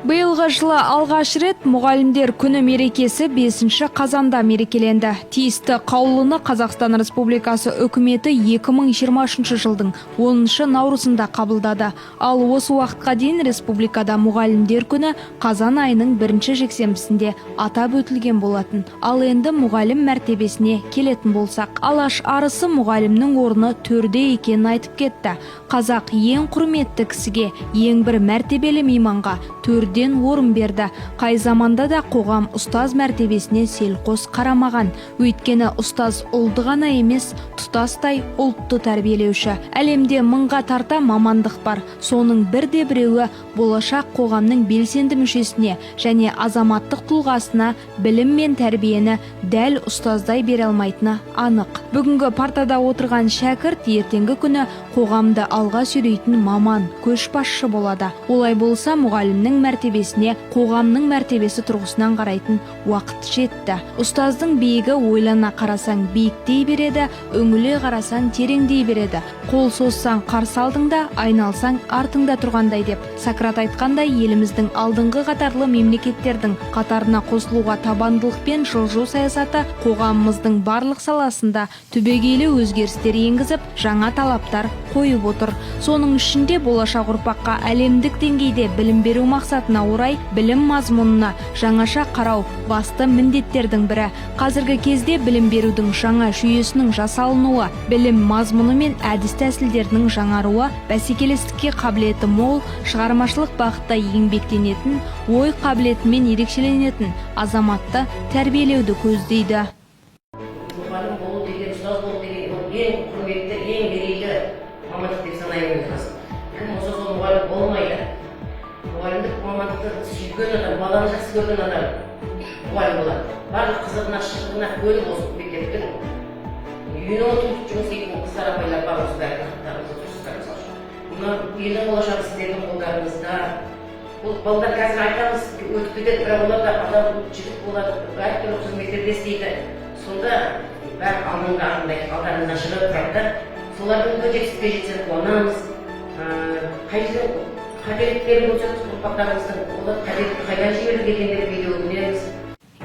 Биылғы жылы алғаш рет мұғалімдер күні мерекесі 5 қазанда мерекеленді. Тиісті қаулыны Қазақстан Республикасы үкіметі 2023 жылдың 10 наурызында қабылдады. Ал осы уақытқа дейін республикада мұғалімдер күні қазан айының 1 жексенбісінде атап өтілген болатын. Ал енді мұғалім мәртебесіне келетін болсақ, алаш арысы мұғалімнің орны төрде екенін айтып кетті. Қазақ ең құрметті кісіге, ең бір мәртебелі мейманға төрден орын берді. Қай заманда да қоғам ұстаз мәртебесіне селқос қарамаған. Өйткені ұстаз ұлды ғана емес, тұтастай ұлтты тәрбиелеуші. Әлемде мыңға тарта мамандық бар. Соның бірде біреуі болашақ қоғамның белсенді мүшесіне және азаматтық тұлғасына білім мен тәрбиені дәл ұстаздай бере алмайтыны анық. Бүгінгі партада отырған шәкірт ертеңгі күні қоғамды алға сүйрейтін маман, көшбасшы болады. Олай болса, мұғалімнің мәртебесіне қоғамның мәртебесі тұрғысынан қарайтын уақыт жетті. Ұстаздың биігі ойлана қарасаң биіктей береді, үңіле қарасаң тереңдей береді. Қол созсаң қарсы алдыңда, айналсаң артыңда тұрғандай деп. Сократ айтқандай, еліміздің алдыңғы қатарлы мемлекеттердің қатарына қосылуға табандылықпен жылжу саясаты қоғамымыздың барлық саласында түбегейлі өзгерістер енгізіп, жаңа талаптар қойып отыр. Соның ішінде болашақ ұрпаққа әлемдік деңгейде білім беру мақсатына орай білім мазмұнына жаңаша қарау басты міндеттердің бірі. Қазіргі кезде білім берудің жаңа жүйесінің жасалынуы, білім мазмұны мен әдіс тәсілдерінің жаңаруы, бәсекелестікке қабілеті мол, шығармашылық бағытта еңбектенетін, ой қабілетімен ерекшеленетін азаматты тәрбиелеуді көздейді. Мұғалім болу деген, ұстаз болу деген ең құрметті, ең мерейлі мамандық деп санаймыз. Кім болса сол мұғалім болмайды. Мұғалімдік мамандықты сүйген адам, баланы жақсы көрген адам мұғалім болады. Барлық қызығына, шығығына көлік осы мектептің үйіне отырып жұмыс істейтін қыздар апайлар бар осы бәрі тұрсыздар. Мына елдің болашағы сіздердің қолдарыңызда. Бұл балалар қазір айтамыз, өтіп кетеді, бірақ олар да адам жігіт болады, әртүрлі қызметтерде істейді. Сонда бәрі алдарынан шығып тұрады. Солардың жетістікке жетсе қуанамыз. Қателіктері болса ұрпақтарымыздың олар қателікті қайдан жіберді дегендер видео көреміз.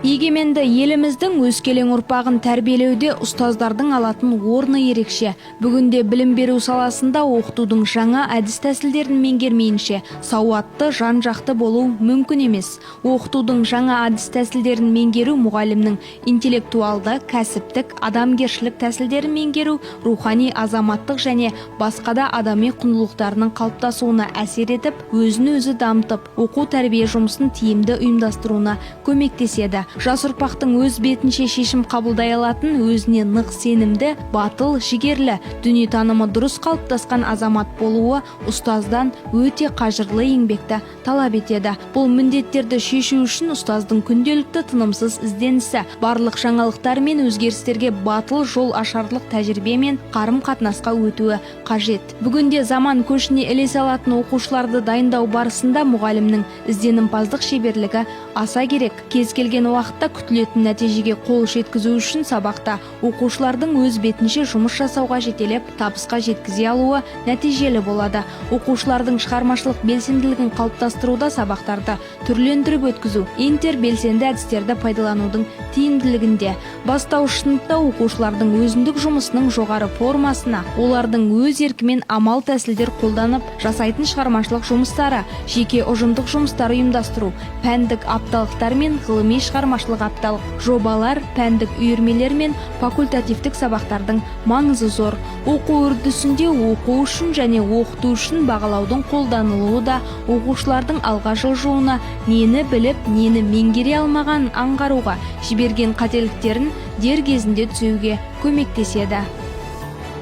Егеменді еліміздің өскелең ұрпағын тәрбиелеуде ұстаздардың алатын орны ерекше. Бүгінде білім беру саласында оқытудың жаңа әдіс тәсілдерін меңгермейінше сауатты, жан-жақты болу мүмкін емес. Оқытудың жаңа әдіс тәсілдерін меңгеру мұғалімнің интеллектуалды, кәсіптік, адамгершілік тәсілдерін меңгеру, рухани, азаматтық және басқа да адами құндылықтарының қалыптасуына әсер етіп, өзін-өзі дамытып, оқу-тәрбие жұмысын тиімді ұйымдастыруына көмектеседі. Жас ұрпақтың өз бетінше шешім қабылдай алатын, өзіне нық сенімді, батыл, жігерлі, дүниетанымы дұрыс қалыптасқан азамат болуы ұстаздан өте қажырлы еңбекті талап етеді. Бұл міндеттерді шешу үшін ұстаздың күнделікті тынымсыз ізденісі, барлық жаңалықтар мен өзгерістерге батыл жол ашарлық тәжірибе мен қарым-қатынасқа өтуі қажет. Бүгінде заман көшіне ілесе алатын оқушыларды дайындау барысында мұғалімнің ізденімпаздық шеберлігі аса керек. Кез келген уақытта күтілетін нәтижеге қол жеткізу үшін сабақта оқушылардың өз бетінше жұмыс жасауға жетелеп, табысқа жеткізе алуы нәтижелі болады. Оқушылардың шығармашылық белсенділігін қалыптастыруда сабақтарды түрлендіріп өткізу, интербелсенді әдістерді пайдаланудың тиімділігінде. Бастауыш сыныпта оқушылардың өзіндік жұмысының жоғары формасына, олардың өз еркімен амал тәсілдер қолданып жасайтын шығармашылық жұмыстары, жеке ұжымдық жұмыстар ұйымдастыру, пәндік апталықтар мен ғылыми шығармашылық апталық жобалар, пәндік үйірмелер мен факультативтік сабақтардың маңызы зор. Оқу үрдісінде оқу үшін және оқыту үшін бағалаудың қолданылуы да оқушылардың алға жылжуына, нені біліп, нені меңгере алмаған аңғаруға, жіберген қателіктерін дер кезінде түзеуге көмектеседі.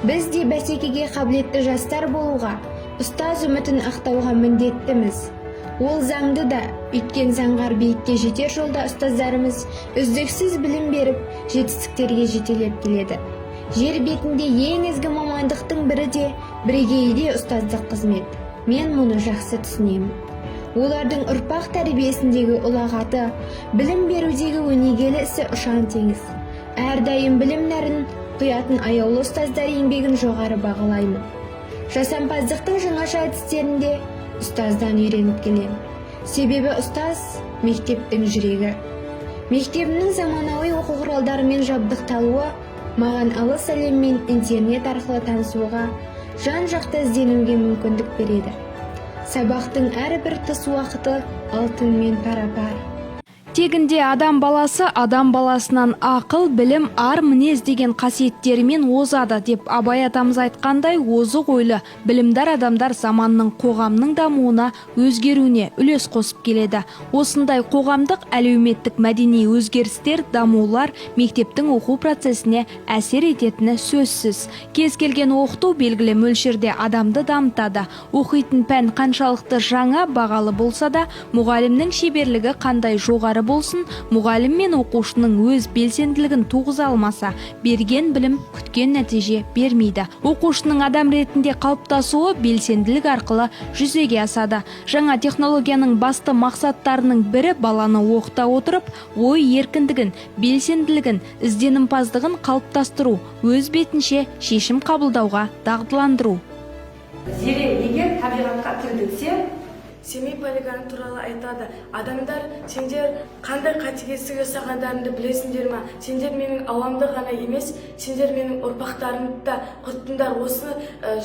Біз де бәсекеге қабілетті жастар болуға, ұстаз үмітін ақтауға міндеттіміз. Ол заңды да, өткен заңғар биікке жетер жолда ұстаздарымыз үздіксіз білім беріп, жетістіктерге жетелеп келеді. Жер бетінде ең ізгі мамандықтың бірі де бірегейде ұстаздық қызмет. Мен мұны жақсы түсінемін. Олардың ұрпақ тәрбиесіндегі ұлағаты, білім берудегі өнегелі ісі ұшан теңіз. Әрдайым білім нәрін құятын аяулы ұстаздар еңбегін жоғары бағалаймын. Жасампаздықтың жаңаша әдістерінде ұстаздан үйреніп келемін. Себебі ұстаз мектептің жүрегі. Мектебімнің заманауи оқу құралдарымен жабдықталуы маған алыс әлеммен интернет арқылы танысуға, жан-жақты ізденуге мүмкіндік береді. Сабақтың әрбір тыс уақыты алтынмен пара-пар. Тегінде адам баласынан ақыл, білім, ар мінез деген қасиеттерімен озады деп Абай атамыз айтқандай, озық ойлы, білімдар адамдар заманның қоғамның дамуына, өзгеруіне үлес қосып келеді. Осындай қоғамдық, әлеуметтік, мәдени өзгерістер, дамулар мектептің оқу процесіне әсер ететіні сөзсіз. Кез келген оқыту белгілі мөлшерде адамды дамытады. Оқитын пән қаншалықты жаңа, бағалы болса да, мұғалімнің шеберлігі қандай жоғары болсын, мұғалім мен оқушының өз белсенділігін туғыза алмаса, берген білім күткен нәтиже бермейді. Оқушының адам ретінде қалыптасуы белсенділік арқылы жүзеге асады. Жаңа технологияның басты мақсаттарының бірі баланы оқыта отырып, ой еркіндігін, белсенділігін, ізденімпаздығын қалыптастыру, өз бетінше шешім қабылдауға дағдыландыру. Зерен егер табиғатқа тірілсе, Семей полигоны туралы айтады. Адамдар, сендер қандай қатыгездік жасағандарыңды білесіңдер ме? Сендер менің ауамды ғана емес, сендер менің ұрпақтарымды да құрттыңдар. Осы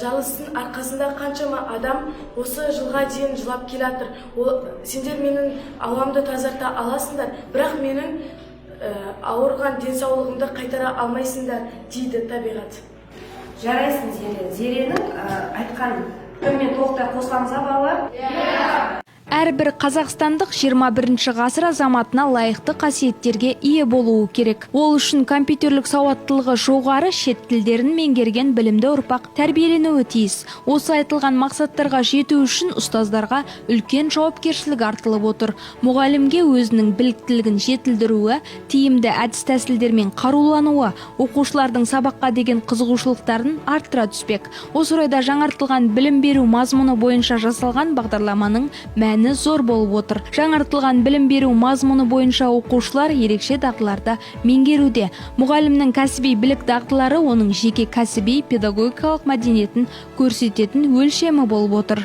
жалыстың арқасында қаншама адам осы жылға дейін жылап келе жатыр. Сендер менің ауамды тазарта аласыңдар, бірақ менің ауырған денсаулығымды қайтара алмайсыңдар, дейді табиғат. Жарайсың, Зеренің айтқан мен толықтай қосыламыз балалар? Әрбір қазақстандық 21 ғасыр азаматына лайықты қасиеттерге ие болуы керек. Ол үшін компьютерлік сауаттылығы жоғары, шет тілдерін меңгерген білімді ұрпақ тәрбиеленуі тиіс. Осы айтылған мақсаттарға жету үшін ұстаздарға үлкен жауапкершілік артылып отыр. Мұғалімге өзінің біліктілігін жетілдіруі, тиімді әдіс-тәсілдермен қарулануы, оқушылардың сабаққа деген қызығушылықтарын арттыра түспек. Осы орайда жаңартылған білім беру мазмұны бойынша жасалған бағдарламаның мәні зор болып отыр. Жаңартылған білім беру мазмұны бойынша оқушылар ерекше дағдыларды меңгеруде. Мұғалімнің кәсіби білік дағдылары оның жеке кәсіби педагогикалық мәдениетін көрсететін өлшемі болып отыр.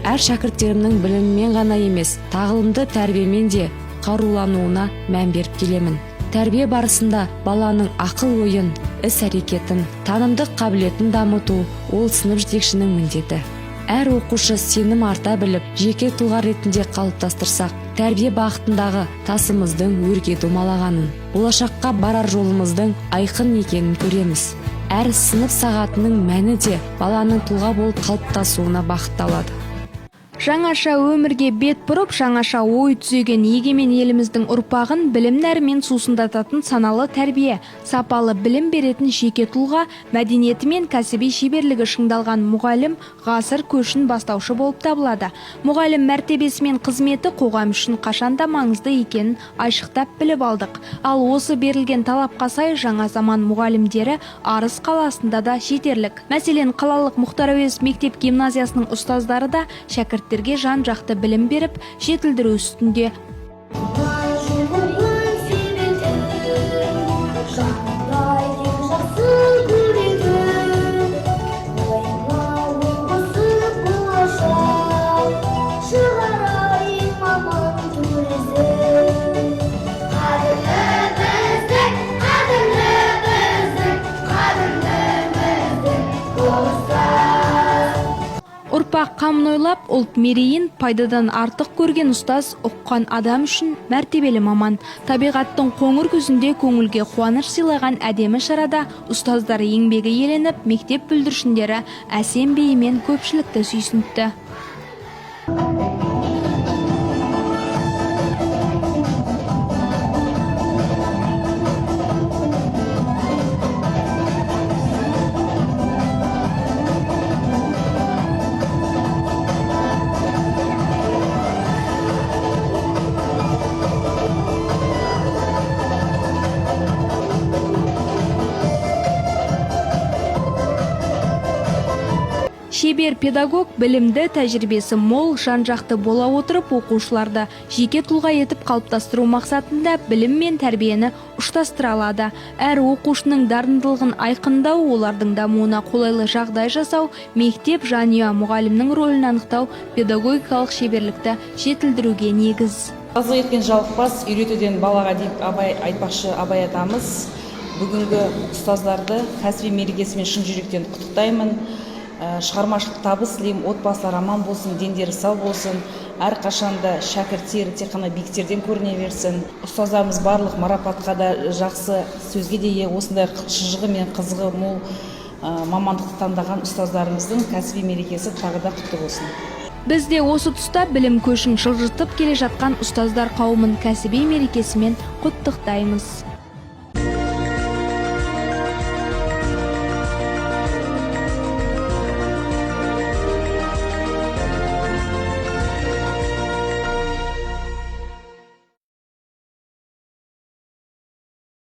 Әр шәкірттерімнің біліммен ғана емес, тағылымды тәрбиемен де қарулануына мән беріп келемін. Тәрбие барысында баланың ақыл-ойын, іс-әрекетін, танымдық қабілетін дамыту ол сынып жетекшінің міндеті. Әр оқушы сенім арта біліп, жеке тұлға ретінде қалыптастырсақ, тәрбие бағытындағы тасымыздың өрге домалағанын, болашаққа барар жолымыздың айқын екенін көреміз. Әр сынып сағатының мәні де баланың тұлға болып қалыптасуына бағытталады. Жаңаша өмірге бет бұрып, жаңаша ой түзеген егемен еліміздің ұрпағын білім нәрімен сусындататын саналы тәрбие, сапалы білім беретін жеке тұлға, мәдениеті мен кәсіби шеберлігі шыңдалған мұғалім ғасыр көшін бастаушы болып табылады. Мұғалім мәртебесі мен қызметі қоғам үшін қашанда маңызды екенін айшықтап біліп алдық. Ал осы берілген талапқа сай жаңа заман мұғалімдері Арыс қаласында да жетерлік. Мәселен, қалалық Мұхтар Әуезов мектеп гимназиясының ұстаздары да шәкірттерге жан-жақты білім беріп, жетілдіру үстінде. Ұрпақ қамын ойлап, ұлт мерейін пайдадан артық көрген ұстаз ұққан адам үшін мәртебелі маман. Табиғаттың қоңыр күзінде көңілге қуаныш сыйлаған әдемі шарада ұстаздар еңбегі еленіп, мектеп бүлдіршіндері әсем биімен көпшілікті сүйсінтті. шебер педагог білімді, тәжірибесі мол, жан-жақты бола отырып, оқушыларды жеке тұлға етіп қалыптастыру мақсатында білім мен тәрбиені ұштастыра алады. Әр оқушының дарындылығын айқындау, олардың дамуына қолайлы жағдай жасау, мектеп, жанұя, мұғалімнің рөлін анықтау педагогикалық шеберлікті жетілдіруге негіз. Азық еткен жалықпас, үйретуден балаға деп айтпақшы Абай атамыз. Бүгінгі ұстаздарды кәсіби мерекесімен шын жүректен құттықтаймын. Шығармашылық табыс тілеймін, отбасылар аман болсын, дендері сау болсын. Әрқашанда шәкірттері тек қана биіктерден көріне берсін. Ұстаздарымыз барлық марапатқа да жақсы сөзге де ие, осындай шыжығы мен қызығы мол мамандықты таңдаған ұстаздарымыздың кәсіби мерекесі тағы да құтты болсын. Біз де осы тұста білім көшін жылжытып келе жатқан ұстаздар қауымын кәсіби мерекесімен құттықтаймыз.